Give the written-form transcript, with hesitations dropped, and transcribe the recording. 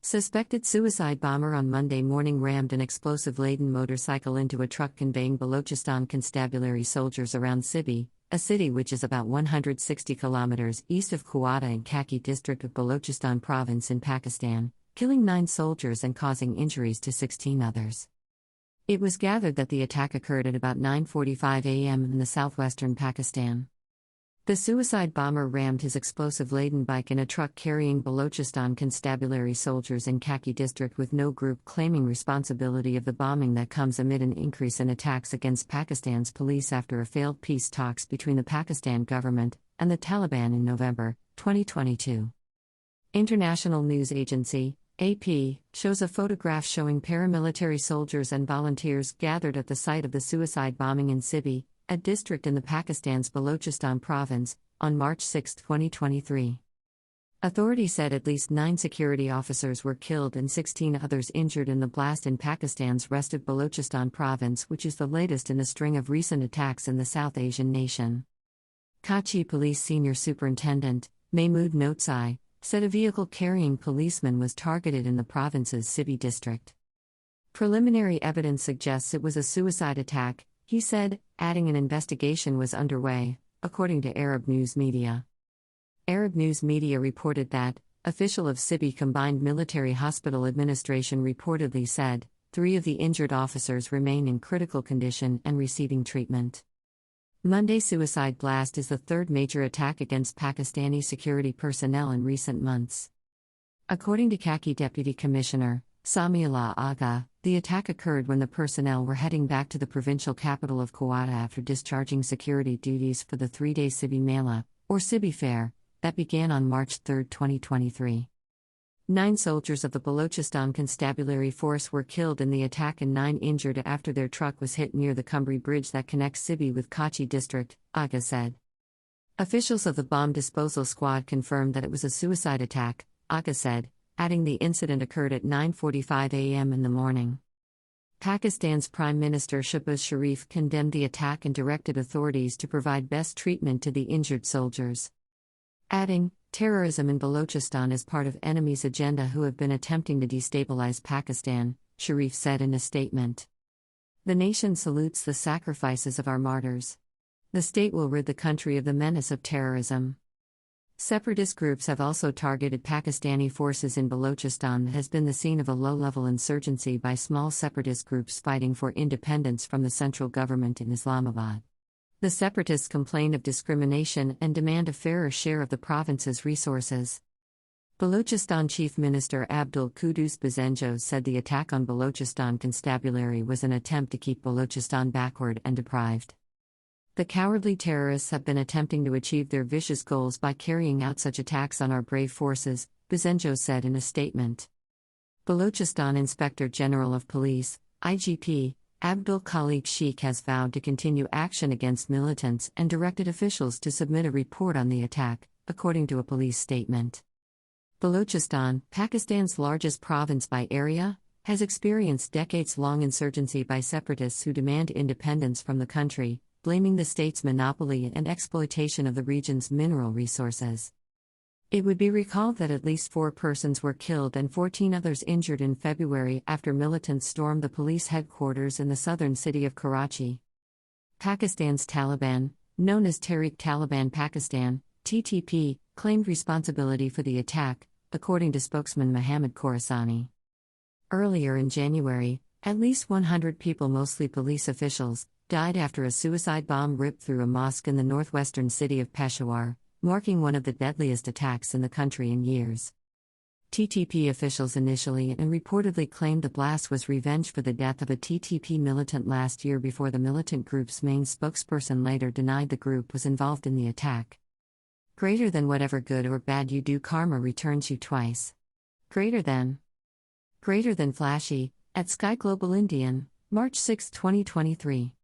Suspected suicide bomber on Monday morning rammed an explosive-laden motorcycle into a truck conveying Balochistan constabulary soldiers around Sibi, a city which is about 160 kilometers east of Quetta in Kaki district of Balochistan province in Pakistan, killing 9 soldiers and causing injuries to 16 others. It was gathered that the attack occurred at about 9:45 a.m. in the southwestern Pakistan. The suicide bomber rammed his explosive-laden bike in a truck carrying Balochistan constabulary soldiers in Kaki district, with no group claiming responsibility of the bombing that comes amid an increase in attacks against Pakistan's police after a failed peace talks between the Pakistan government and the Taliban in November 2022. International news agency, AP, shows a photograph showing paramilitary soldiers and volunteers gathered at the site of the suicide bombing in Sibi, a district in the Pakistan's Balochistan province, on March 6, 2023. Authorities said at least 9 security officers were killed and 16 others injured in the blast in Pakistan's restive Balochistan province, which is the latest in a string of recent attacks in the South Asian nation. Karachi Police Senior Superintendent, Mahmood Notsai, said a vehicle carrying policemen was targeted in the province's Sibi district. Preliminary evidence suggests it was a suicide attack, he said, adding an investigation was underway, according to Arab news media. Arab news media reported that, official of Sibi Combined Military Hospital Administration reportedly said, 3 of the injured officers remain in critical condition and receiving treatment. Monday's suicide blast is the 3rd major attack against Pakistani security personnel in recent months. According to Kaki Deputy Commissioner Samiullah Agha, the attack occurred when the personnel were heading back to the provincial capital of Quetta after discharging security duties for the 3-day Sibi Mela, or Sibi Fair, that began on March 3, 2023. 9 soldiers of the Balochistan Constabulary Force were killed in the attack and 9 injured after their truck was hit near the Cumbri Bridge that connects Sibi with Karachi district, Agha said. Officials of the bomb disposal squad confirmed that it was a suicide attack, Agha said, adding the incident occurred at 9:45 a.m. in the morning. Pakistan's Prime Minister Shehbaz Sharif condemned the attack and directed authorities to provide best treatment to the injured soldiers. Adding, terrorism in Balochistan is part of enemy's agenda who have been attempting to destabilize Pakistan, Sharif said in a statement. The nation salutes the sacrifices of our martyrs. The state will rid the country of the menace of terrorism. Separatist groups have also targeted Pakistani forces in Balochistan that has been the scene of a low-level insurgency by small separatist groups fighting for independence from the central government in Islamabad. The separatists complain of discrimination and demand a fairer share of the province's resources. Balochistan Chief Minister Abdul Quddus Bazenjo said the attack on Balochistan Constabulary was an attempt to keep Balochistan backward and deprived. The cowardly terrorists have been attempting to achieve their vicious goals by carrying out such attacks on our brave forces, Bazenjo said in a statement. Balochistan Inspector General of Police, IGP, Abdul Khalik Sheikh has vowed to continue action against militants and directed officials to submit a report on the attack, according to a police statement. Balochistan, Pakistan's largest province by area, has experienced decades-long insurgency by separatists who demand independence from the country, blaming the state's monopoly and exploitation of the region's mineral resources. It would be recalled that at least 4 persons were killed and 14 others injured in February after militants stormed the police headquarters in the southern city of Karachi. Pakistan's Taliban, known as Tehreek-Taliban Pakistan, TTP, claimed responsibility for the attack, according to spokesman Mohammad Khorasani. Earlier in January, at least 100 people, mostly police officials, died after a suicide bomb ripped through a mosque in the northwestern city of Peshawar, marking one of the deadliest attacks in the country in years. TTP officials initially and reportedly claimed the blast was revenge for the death of a TTP militant last year before the militant group's main spokesperson later denied the group was involved in the attack. Greater than whatever good or bad you do, karma returns you twice. Greater than flashy, at Sky Global Indian, March 6, 2023.